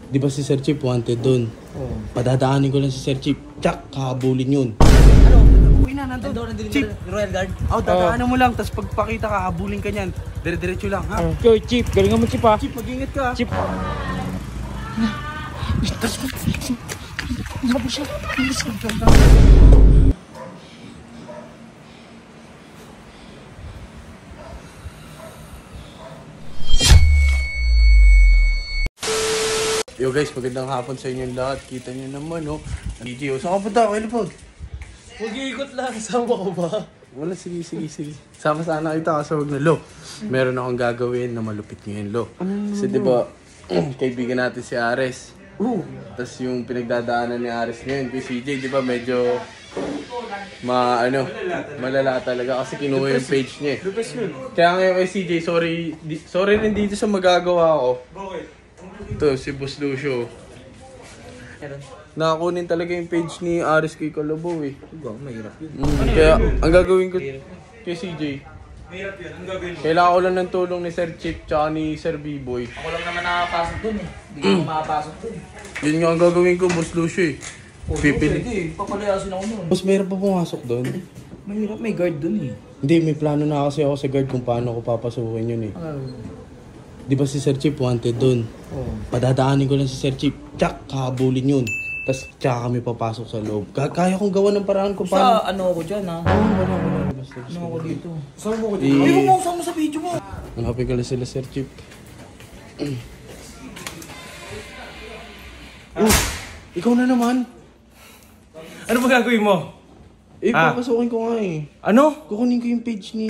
Di ba si Sir Chief wanted doon? Oo. Padadaanin ko lang si Sir Chief. Tsak, kahabulin yun. Ano? Uwi na, nandun. Chief! Royal Guard? Dadaanan mo lang, tapos pagpakita ka, habulin ka niyan. Dire-diretso lang, ha? Yo, Chief, galingan mo, Chief, ha? Chief, mag-ingat ka. Chief. Yo guys, magandang hapon sa inyong lahat. Kita nyo naman, no? DJ, saan ka punta? Kailan po? Mag-iikot lang, sama ko ba? Wala, sige. Sama sana kita kasi huwag na, Lo. Meron akong gagawin na malupit ngayon, Lo. Kasi diba, kaibigan natin si Ares. Tapos yung pinagdadaanan ni Ares ngayon, kay CJ, diba medyo malala talaga kasi kinuha yung page niya eh. Kaya ngayon kay CJ, sorry rin dito sa magagawa ko. Ito, si Boss Lucio. Nakakunin talaga yung page ni Ares kay Kalabaw eh. Mahirap yun. Kaya ang gagawin ko kay CJ, Mahirap yun, ang gagawin mo. kailangan ko lang ng tulong ni Sir Chief tsaka ni Sir B-Boy. Ako lang naman nakapasok dun eh. Hindi ko makapasok dun. Yun nga ang gagawin ko, Boss Lucio eh. Pipili. Hindi, papalayasin ako nun. Boss, mayroon pa pumasok doon? Mahirap, may guard dun eh. Hindi, may plano na kasi ako sa guard kung paano ko papasukin yun eh. Di ba si Sir Chief wanted doon? Padadaanin ko lang si Sir Chief. Tsak, kahabulin yun. Tapos tsaka kami papasok sa loob. Kaya kong gawa ng paraan kung paano. Sa ano ako dyan ha? Wala. Ano ako dito? Saan mo ko dito? Ay, mo sama sa video mo. Hanapin ko lang sila Sir Chief. Ikaw na naman. Ano ba gagawin mo? Papasukin ko nga eh. Ano? Kukunin ko yung page ni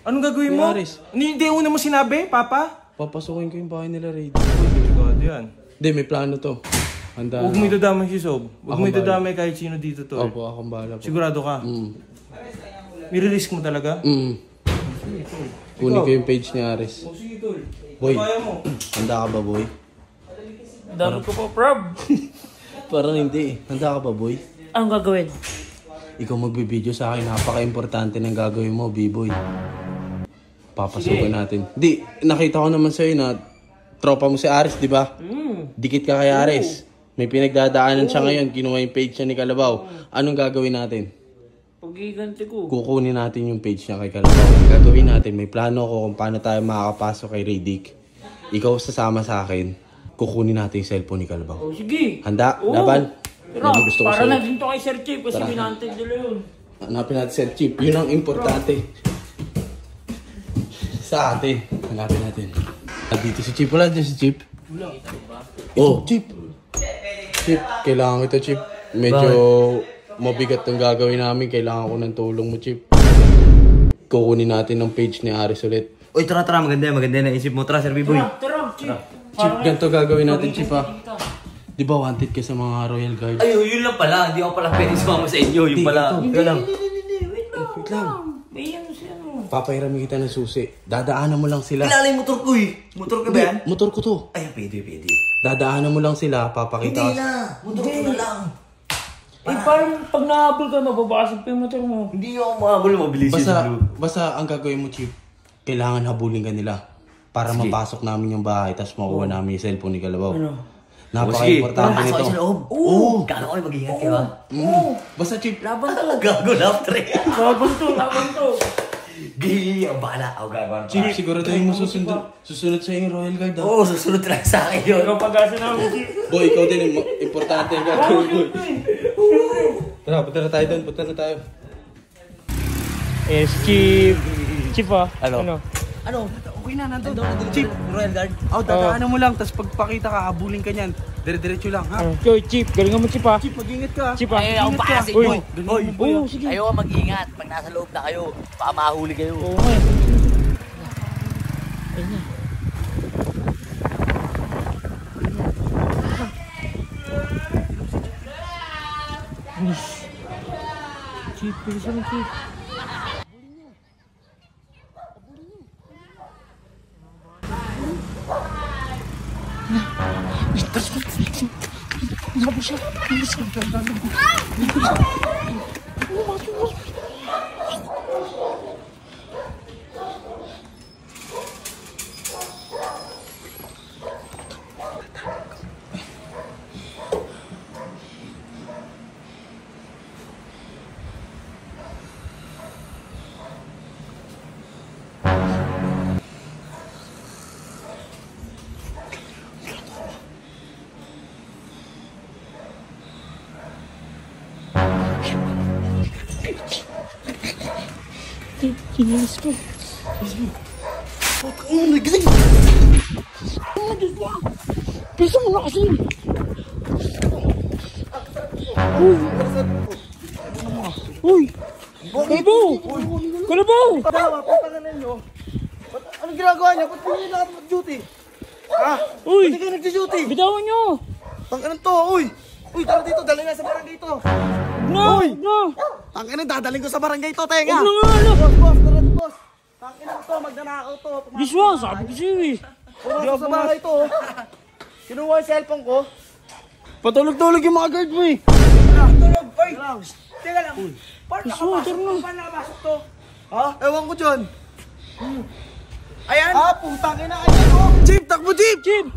Anong gagawin ni mo? Ares. Hindi una mo sinabi, Papa? Papasukin ko yung bahay nila Raid. Delikado yan. Hindi, may plano to. Handa. Huwag mo idadamay si Sob. Huwag mo Akong idadamay kahit sino dito to. Opo, akong bahala po. Sigurado ka? Nire-risk mo talaga? Kunin ko yung page ni Ares. Sige, tol. Boy, Kaya mo. handa ka ba, boy? Dami ko pa, prob. Parang hindi eh. Handa ka ba, boy? Anong gagawin? Ikaw magbibideo sa akin. Napaka-importante ng gagawin mo, B-boy. Papasukin natin. Di, nakita ko naman sa'yo na tropa mo si Ares, di ba? Dikit ka kay Ares. May pinagdadaanan siya ngayon. Kinuha yung page niya ni Kalabaw. Anong gagawin natin? Pag-iganti ko. Kukunin natin yung page niya kay Kalabaw. Gagawin natin. May plano ko kung paano tayo makakapasok kay Radic. Ikaw sasama sa akin. Kukunin natin yung cellphone ni Kalabaw. Oh, sige. Handa? Laban? Pero, Gusto ko para sa'yo. na din to kay Sir Chief kasi minantid nila yun. Hanapin natin Sir Chief. Yun ang importante. Sa atin. Hanapin natin. Dito si Chief. Wala dyan si Chief. Wala. Oh, Chief. Chief, kailangan kita, Chief. Medyo mabigat ang gagawin namin. Kailangan ko ng tulong mo, Chief. Kukunin natin ng page ni Ares ulit. Uy, tara, maganda na isip mo. Tara, Sir B-Boy. Tara, Chief. Chief, ganito gagawin natin, Chief, ha? Di ba wanted ka sa mga Royal Guard? Ay, yun lang pala. Hindi ako pala pwede sumama sa inyo. Yung pala. Hindi, Ito lang. Wait lang. May ano siya, ano. Papahiram kita ng susi. Dadaanan mo lang sila. Kilala yung motor ko eh. Motor ka ba yan? Motor ko to. Ay, pwede. Dadaanan mo lang sila, papakita Hindi ka. na. Motor ko na lang. Eh, parang pag nahabol ka, mababasag pa yung motor mo. Hindi ako mahabol. Mabilis Basta ang gagawin mo, Chief, kailangan habulin ka nila para mapasok namin yung bahay tapos makuha namin yung cellphone ni Kalabaw. Napaka-importante nito. Pasok sa loob. Oo. Kala ko ay mag-ingat ka ba? Basta, Chief, Laban to. Gago na, pre. Laban to. Gigi, ang bahala. Ako gagawin. Chief, siguraduhin mo susunod sa yung Royal Guard, ha? Oo, susunod lang sa akin yun. Ikaw pag-asa namin, Chief. Boy, ikaw din, importante ang gagawin, boy. Tara, punta na tayo doon, Yes, Chief. Chief, ah. Ano? Uwi na, nandun. Chief, Royal Guard. Dadaanan mo lang, tapos pagpakita ka, habulin ka niyan. Dire-diretso lang, ha? Yo, Chief, galingan mo, Chief, ha. Chief, mag-ingat ka. Chief, ha. Ay, ako Ingat ka. pa kasi, Uy. boy. Oo, sige. Ayaw mag-ingat. Pag nasa loob na kayo, baka mahuli kayo. Oo nga. Ayun na. Chief, bilisan mo, Chief. Sinilis ko. Pisa mo na kasi. Uy! Kalabaw! Kalabaw! Tawa, patanganan nyo. Anong ginagawa niya? Ba't hindi na duty? Ha? Uy! Hindi kayo nag-duty? Bitawan nyo! Tangkanan to, uy! Uy, tara dito, dali na sa barangay to. No! Uy! No! Tangkanan, dadaling ko sa barangay to, tenga. Huwag na nga, ano? Boss, boss, tara to, boss. Tangkanan to, magdanakaw to. Giswa, sabi ko sa'yo eh. Pumasok sa bahay to, oh. Kinuha yung cellphone ko. Patulog-tulog yung mga guard mo eh. Tulog, oy! Teka lang. Paano nakapasok to? Ha? Ewan ko dyan. Ayan. Ah, putang ina. Ayan, oh. Jeep, takbo jeep! Chip!